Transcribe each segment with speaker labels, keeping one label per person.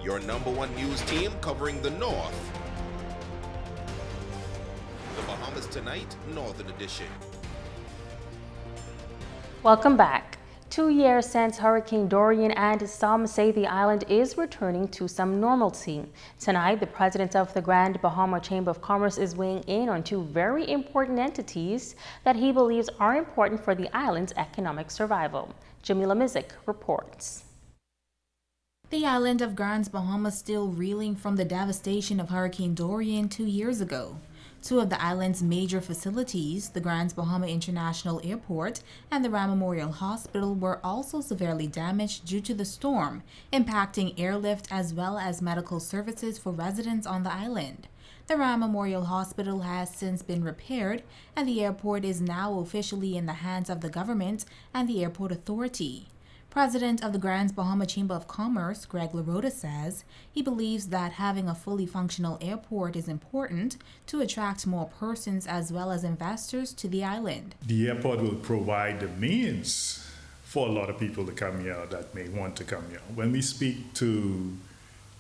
Speaker 1: your #1 news team covering the North. The Bahamas Tonight, Northern Edition.
Speaker 2: Welcome back. 2 years since Hurricane Dorian, and some say the island is returning to some normalcy. Tonight, the president of the Grand Bahama Chamber of Commerce is weighing in on two very important entities that he believes are important for the island's economic survival. Jamila Mizik reports.
Speaker 3: The island of Grand Bahama still reeling from the devastation of Hurricane Dorian 2 years ago. Two of the island's major facilities, the Grand Bahama International Airport and the Ram Memorial Hospital, were also severely damaged due to the storm, impacting airlift as well as medical services for residents on the island. The Ram Memorial Hospital has since been repaired, and the airport is now officially in the hands of the government and the airport authority. President of the Grand Bahama Chamber of Commerce, Greg LaRota, says he believes that having a fully functional airport is important to attract more persons as well as investors to the island.
Speaker 4: The airport will provide the means for a lot of people to come here that may want to come here. When we speak to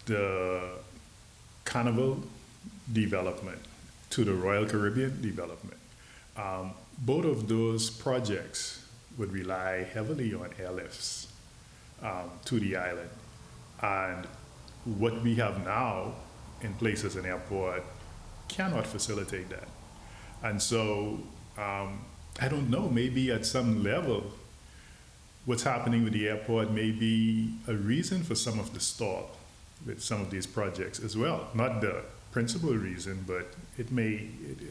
Speaker 4: the Carnival development, to the Royal Caribbean development, both of those projects would rely heavily on airlifts to the island. And what we have now in place as an airport cannot facilitate that. And so, I don't know, maybe at some level, what's happening with the airport may be a reason for some of the stall with some of these projects as well. Not the principal reason, but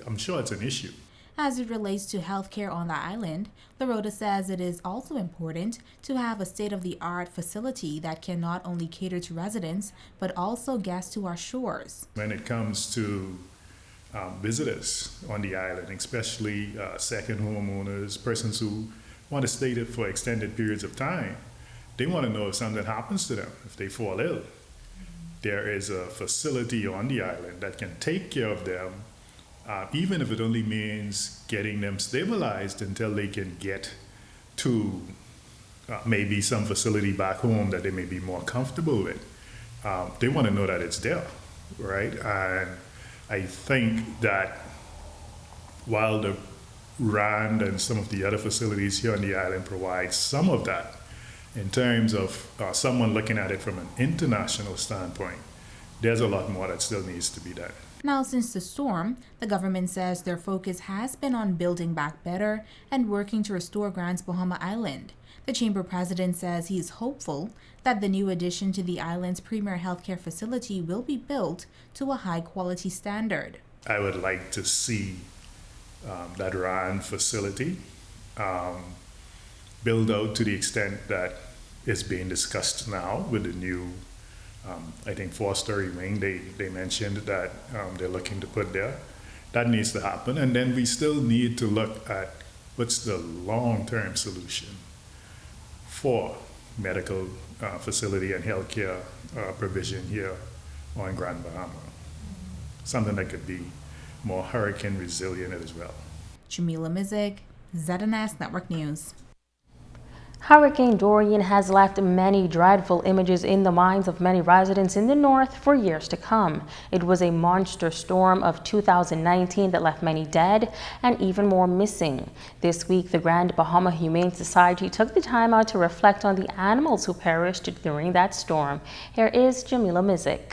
Speaker 4: I'm sure it's an issue.
Speaker 3: As it relates to healthcare on the island, LaRota says it is also important to have a state-of-the-art facility that can not only cater to residents, but also guests to our shores.
Speaker 4: When it comes to visitors on the island, especially second homeowners, persons who want to stay there for extended periods of time, they want to know if something happens to them, if they fall ill. There is a facility on the island that can take care of them, even if it only means getting them stabilized until they can get to maybe some facility back home that they may be more comfortable with. They want to know that it's there, right? And I think that while the RAND and some of the other facilities here on the island provide some of that, in terms of someone looking at it from an international standpoint, there's a lot more that still needs to be done.
Speaker 3: Now, since the storm, the government says their focus has been on building back better and working to restore Grand Bahama Island. The chamber president says he is hopeful that the new addition to the island's premier healthcare facility will be built to a high-quality standard.
Speaker 4: I would like to see that RAN facility build out to the extent that is being discussed now with the new I think 4-story wing they mentioned that they're looking to put there. That needs to happen. And then we still need to look at what's the long-term solution for medical facility and healthcare provision here on Grand Bahama. Something that could be more hurricane resilient as well.
Speaker 3: Jamila Mizik, ZNS Network News.
Speaker 2: Hurricane Dorian has left many dreadful images in the minds of many residents in the north for years to come. It was a monster storm of 2019 that left many dead and even more missing. This week, the Grand Bahama Humane Society took the time out to reflect on the animals who perished during that storm. Here is Jamila Mizik.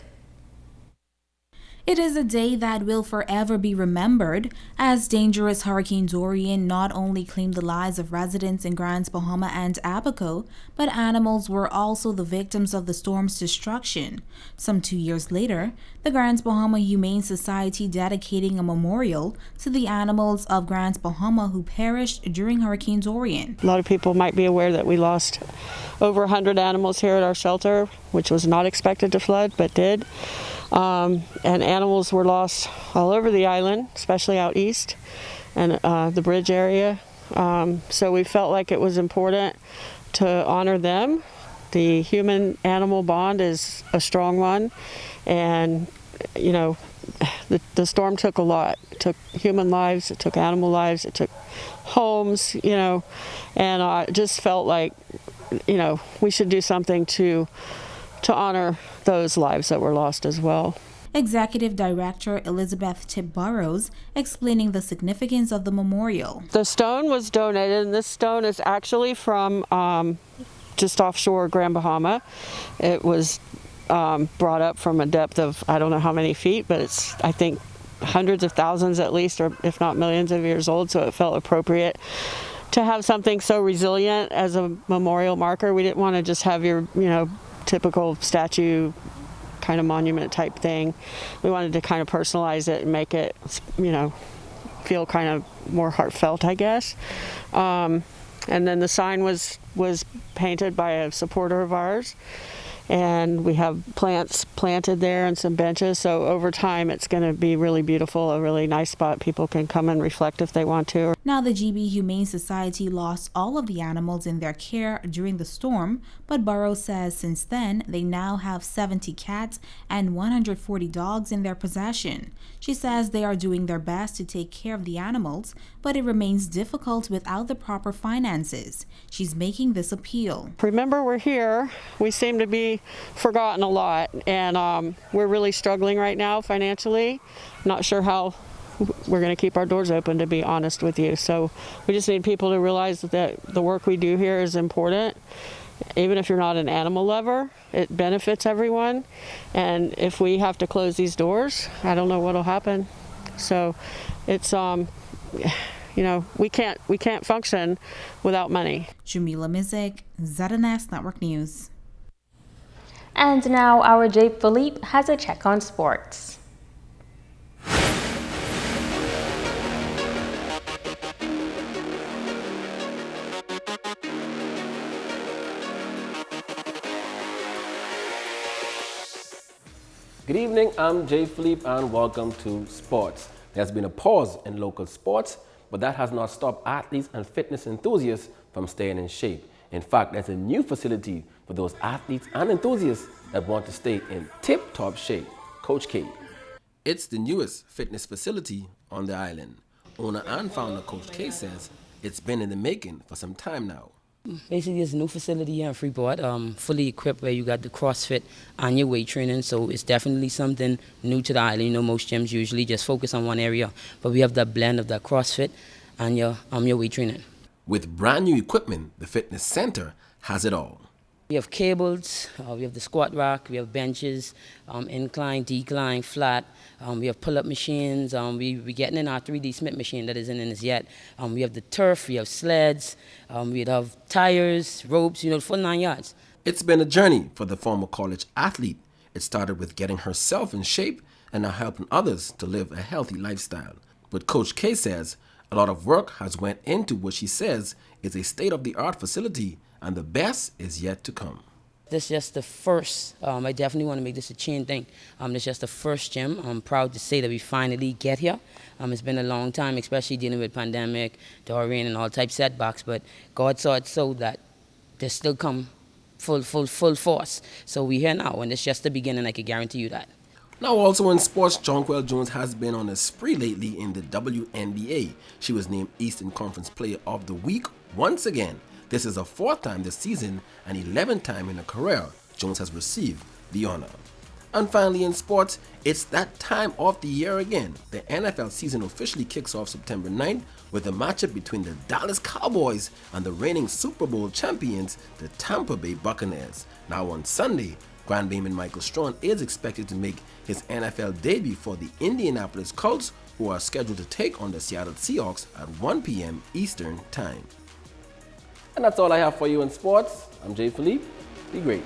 Speaker 3: It is a day that will forever be remembered, as dangerous Hurricane Dorian not only claimed the lives of residents in Grand Bahama and Abaco, but animals were also the victims of the storm's destruction. Some 2 years later, the Grand Bahama Humane Society dedicating a memorial to the animals of Grand Bahama who perished during Hurricane Dorian.
Speaker 5: A lot of people might be aware that we lost over 100 animals here at our shelter, which was not expected to flood, but did. And animals were lost all over the island, especially out east and the bridge area. So we felt like it was important to honor them. The human-animal bond is a strong one, and you know, the storm took a lot. It took human lives, it took animal lives, it took homes, you know, and I just felt like, you know, we should do something to to honor those lives that were lost as well.
Speaker 3: Executive Director Elizabeth Tip Burrows explaining the significance of the memorial.
Speaker 5: The stone was donated, and this stone is actually from just offshore Grand Bahama. It was brought up from a depth of I don't know how many feet, but it's I think hundreds of thousands at least, or if not millions of years old, so it felt appropriate to have something so resilient as a memorial marker. We didn't want to just have your, typical statue kind of monument type thing. We wanted to kind of personalize it and make it, feel kind of more heartfelt, I guess. And then the sign was painted by a supporter of ours. And we have plants planted there and some benches. So over time, it's going to be really beautiful, a really nice spot. People can come and reflect if they want to.
Speaker 3: Now, the GB Humane Society lost all of the animals in their care during the storm, but Burrows says since then, they now have 70 cats and 140 dogs in their possession. She says they are doing their best to take care of the animals, but it remains difficult without the proper finances. She's making this appeal.
Speaker 5: Remember, we're here. We seem to be forgotten a lot, and we're really struggling right now financially. Not sure how we're going to keep our doors open, to be honest with you. So we just need people to realize that the work we do here is important. Even if you're not an animal lover, it benefits everyone. And if we have to close these doors, I don't know what'll happen. So it's we can't function without money.
Speaker 3: Jamila Mizik, ZNS Network News.
Speaker 2: And now our Jay Philippe has a check on sports.
Speaker 6: Good evening, I'm Jay Philippe and welcome to Sports. There's been a pause in local sports, but that has not stopped athletes and fitness enthusiasts from staying in shape. In fact, there's a new facility for those athletes and enthusiasts that want to stay in tip-top shape, Coach K. It's the newest fitness facility on the island. Owner and founder Coach K says it's been in the making for some time now.
Speaker 7: Basically, it's a new facility here in Freeport, fully equipped where you got the CrossFit and your weight training, so it's definitely something new to the island. Most gyms usually just focus on one area, but we have that blend of that CrossFit and your weight training.
Speaker 6: With brand new equipment, the fitness center has it all.
Speaker 7: We have cables, we have the squat rack, we have benches, incline, decline, flat. We have pull-up machines. We're getting in our 3D Smith machine that isn't in this yet. We have the turf, we have sleds, we have tires, ropes, full 9 yards.
Speaker 6: It's been a journey for the former college athlete. It started with getting herself in shape and now helping others to live a healthy lifestyle. But Coach K says a lot of work has went into what she says is a state-of-the-art facility, and the best is yet to come.
Speaker 7: This is just the first. I definitely want to make this a chain thing. This is just the first gym. I'm proud to say that we finally get here. It's been a long time, especially dealing with pandemic, Dorian, and all types of setbacks. But God saw it so that they still come full force. So we're here now, and it's just the beginning. I can guarantee you that.
Speaker 6: Now also in sports, Jonquel Jones has been on a spree lately in the WNBA. She was named Eastern Conference Player of the Week once again. This is her 4th time this season and 11th time in her career Jones has received the honor. And finally in sports, it's that time of the year again. The NFL season officially kicks off September 9th with a matchup between the Dallas Cowboys and the reigning Super Bowl champions, the Tampa Bay Buccaneers. Now on Sunday, Grand Bayman Michael Strawn is expected to make his NFL debut for the Indianapolis Colts, who are scheduled to take on the Seattle Seahawks at 1 p.m. Eastern Time. And that's all I have for you in sports. I'm Jay Philippe. Be great.